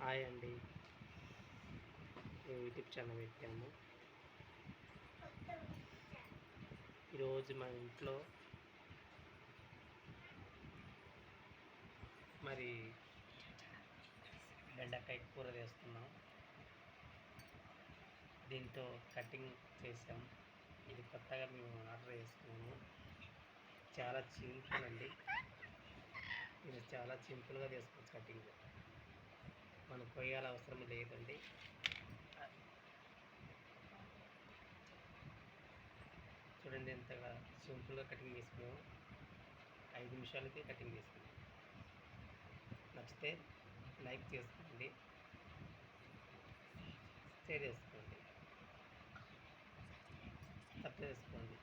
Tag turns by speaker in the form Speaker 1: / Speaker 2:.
Speaker 1: Hi అండి. మేము YouTube channel పెట్టాము. ఈరోజు మా ఇంట్లో మరి బెండకాయ కూర వేస్తున్నాం. దీంతో కటింగ్ చేసాం. ఇది కొత్తగా మేము ఆర్డర్ చేసుకున్నాము. చాలా సింపుల్ అండి. ఇది చాలా సింపుల్గా చేసుకోవచ్చు కటింగ్. మనం కొయ్యాల అవసరం లేదండి. చూడండి ఎంతగా సింపుల్గా కటింగ్ చేసుకున్నాము. 5 నిమిషాలకి కటింగ్ చేసుకున్నాం. నచ్చితే లైక్ చేసుకోండి, షేర్ చేసుకోండి, సబ్స్క్రైబ్ చేసుకోండి.